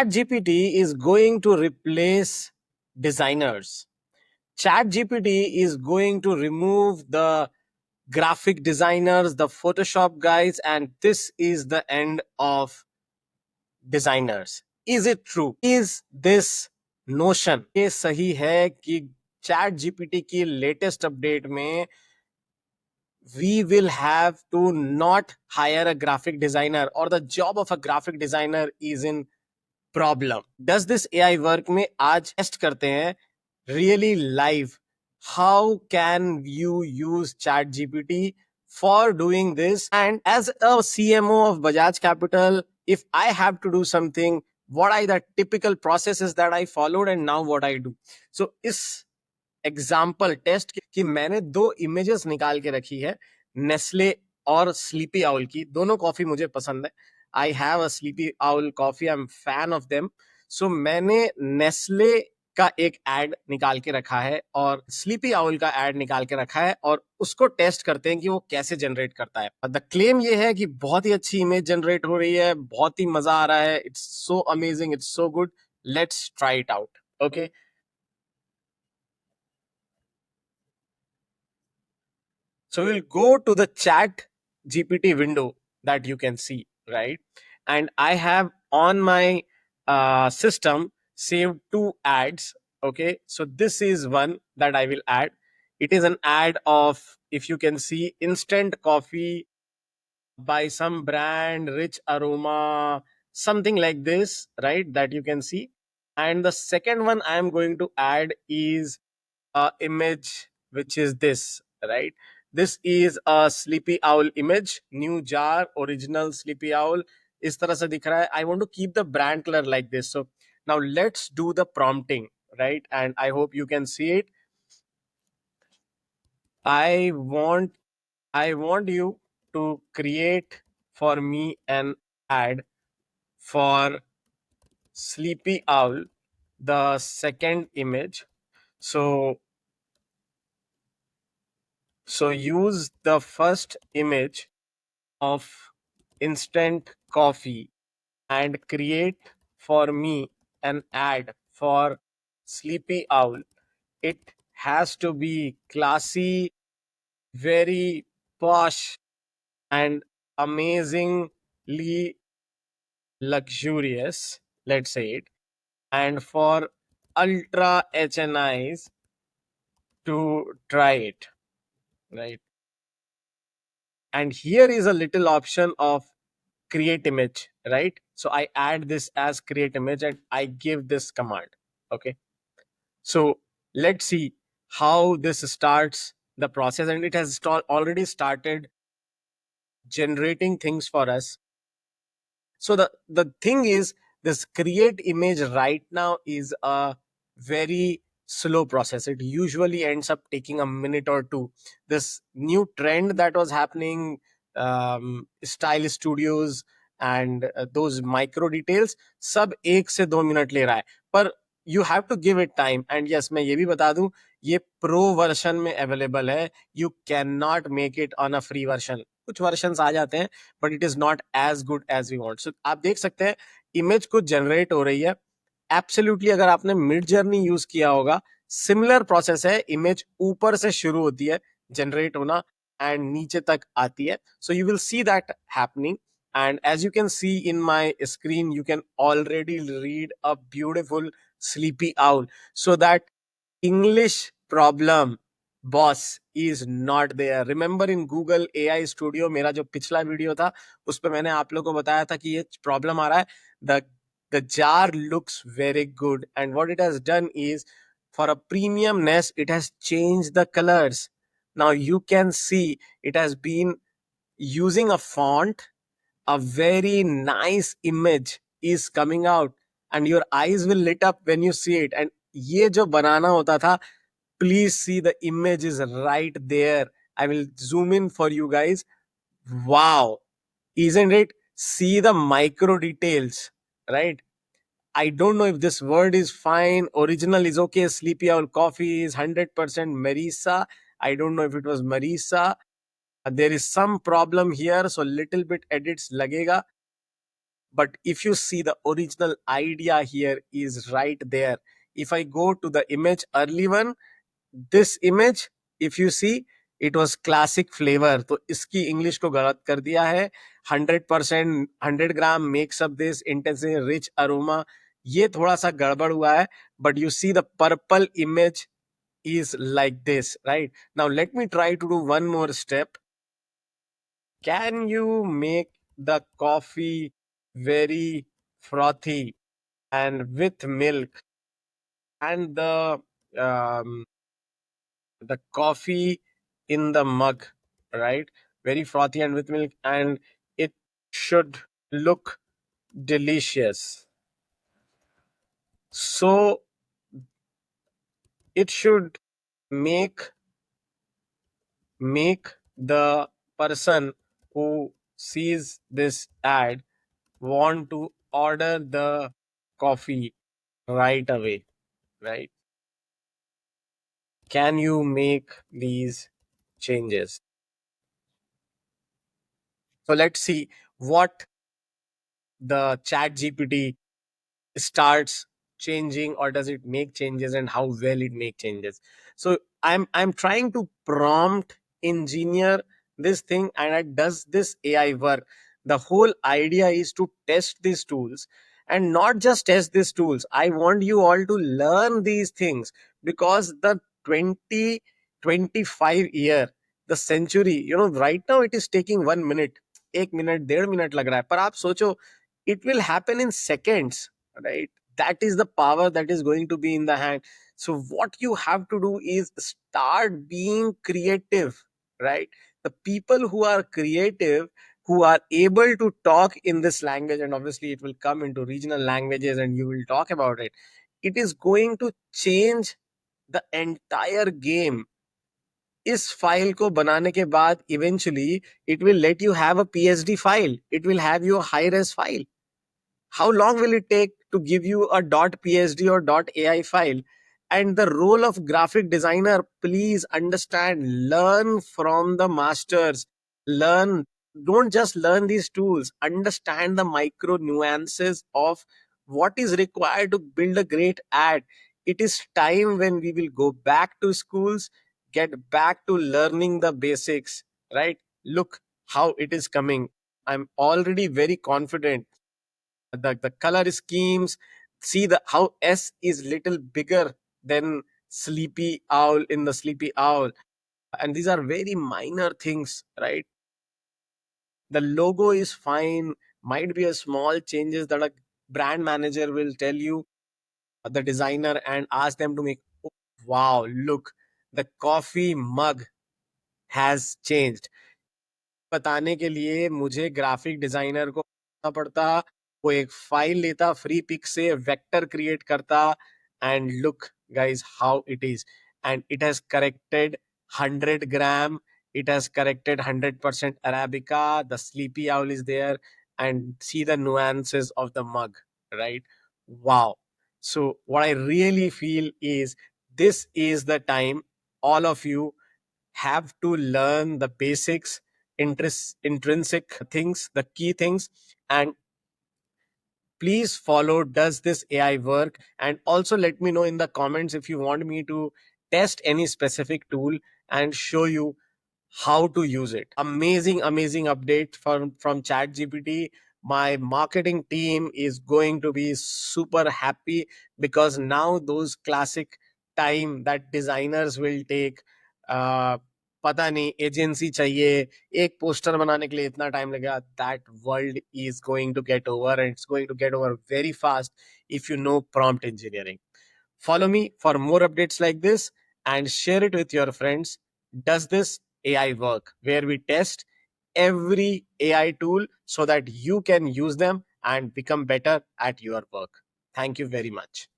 ChatGPT is going to replace designers. ChatGPT is going to remove the graphic designers, the Photoshop guys, and this is the end of designers. Is it true? Is this notion ये सही है कि chat GPT की latest update में we will have to not hire a graphic designer or the job of a graphic designer is in problem? Does this AI work में आज test करते हैं really live. How can you use chat gpt for doing this? And as a CMO of Bajaj Capital, if I have to do something, what are the typical processes that I followed and now what I do? So इस example test कि मैंने दो images निकाल के रखी है Nestle और sleepy owl की. दोनों कॉफी मुझे पसंद है. I have a sleepy owl coffee, I am fan of them. So मैंने नेस्ले का एक एड निकाल के रखा है और स्लीपी आउल का एड निकाल के रखा है और उसको टेस्ट करते हैं कि वो कैसे जनरेट करता है. द क्लेम ये है कि बहुत ही अच्छी इमेज जनरेट हो रही है, बहुत ही मजा आ रहा है. It's so amazing, it's so good. Let's try it out. Okay, so we'll go to the chat GPT window that you can see, right? And I have on my system saved two ads. Okay, so this is one that I will add. It is an ad of, if you can see, instant coffee by some brand, rich aroma, something like this, right? That you can see. And the second one I am going to add is image, which is this, right? This is a sleepy owl image, new jar, original sleepy owl. इस तरह से दिख रहा है. I want to keep the brand color like this. So now let's do the prompting, right? And I hope you can see it. I want you to create for me an ad for sleepy owl, the second image. So use the first image of instant coffee and create for me an ad for sleepy owl. It has to be classy, very posh, and amazingly luxurious, let's say it, and for ultra HNIs to try it, right? And here is a little option of create image, right? So I add this as create image and I give this command. Okay, so let's see how this starts the process. And it has already started generating things for us. So the thing is, this create image right now is a very slow process. It usually ends up taking a minute or two. This new trend that was happening, style studios and those micro details, सब 1 से 2 minute ले रहा है. पर you have to give it time. And yes, मैं ये भी बता दूं, ये प्रो वर्जन में अवेलेबल है. You cannot make it on a free version. कुछ वर्जन आ जाते हैं but it is not as good as we want. So आप देख सकते हैं इमेज कुछ जनरेट हो रही है. एब्सोल्युटली अगर आपने मिड जर्नी यूज किया होगा, सिमिलर प्रोसेस है. इमेज ऊपर से शुरू होती है जनरेट होना एंड नीचे तक आती है. So you will see that happening. And as you can see in my screen, you can already read a beautiful sleepy owl. So that English problem, boss, is not there. Remember in Google AI Studio, मेरा जो पिछला video था उस पे मैंने आप लोगों को बताया था कि ये प्रॉब्लम आ रहा है. The jar looks very good, and what it has done is, for a premiumness, it has changed the colors. Now you can see it has been using a font. A very nice image is coming out and your eyes will lit up when you see it. And ये जो बनाना होता था, please see the image is right there. I will zoom in for you guys. Wow, isn't it? See the micro details, right? I don't know if this word is fine. Original is okay. Sleepy Owl Coffee is 100% Marisa. I don't know if it was Marisa. There is some problem here, so little bit edits lagega. but if you see, the original idea here is right there. If I go to the image, early one, this image, if you see, it was classic flavor, तो इसकी English को गलत कर दिया है. 100% 100 gram makes up this intensive rich aroma, ये थोड़ा सा गड़बड़ हुआ है. But you see the purple image is like this, right? Now let me try to do one more step. Can you make the coffee very frothy and with milk, and the coffee in the mug, right? Very frothy and with milk, and it should look delicious. So it should make make the person who sees this ad want to order the coffee right away, right? Can you make these changes? So let's see what the chat GPT starts changing, or does it make changes, and how well it make changes. So I'm trying to prompt engineer this thing, and it does this AI work. The whole idea is to test these tools, and not just test these tools. I want you all to learn these things, because the 2025 year, the century, right now it is taking 1 minute, 1 minute 1.5 minute लग रहा है, पर आप सोचो, it will happen in seconds, right? That is the power that is going to be in the hand. So what you have to do is start being creative, right? The people who are creative, who are able to talk in this language, and obviously it will come into regional languages and you will talk about it, it is going to change the entire game. इस file को बनाने के बाद eventually it will let you have a PSD file, it will have your high res file. How long will it take to give you a .psd or .ai file? And the role of graphic designer, please understand, learn from the masters. Learn, don't just learn these tools, understand the micro nuances of what is required to build a great ad. It is time when we will go back to schools, get back to learning the basics, right? Look how it is coming. I'm already very confident. The color schemes, see the how S is little bigger than sleepy owl in the sleepy owl, and these are very minor things, right? The logo is fine, might be a small changes that a brand manager will tell you, the designer, and ask them to make. Oh, wow, look, the coffee mug has changed. बताने के लिए मुझे graphic designer को करना पड़ता, वो एक file लेता, फ्री पिक से वेक्टर क्रिएट करता, and look guys how it is, and it has corrected 100 gram, it has corrected 100% arabica, the sleepy owl is there, and see the nuances of the mug, right? Wow. So what I really feel is, this is the time all of you have to learn the basics, intrinsic things, the key things, and please follow does this AI work, and also let me know in the comments if you want me to test any specific tool and show you how to use it. Amazing update from ChatGPT. My marketing team is going to be super happy, because now those classic time that designers will take, पता नहीं agency चाहिए, एक poster बनाने के लिए इतना time लगेगा, that world is going to get over, and it's going to get over very fast if you know prompt engineering. Follow me for more updates like this, and share it with your friends. Does this AI work? Where we test every AI tool so that you can use them and become better at your work. Thank you very much.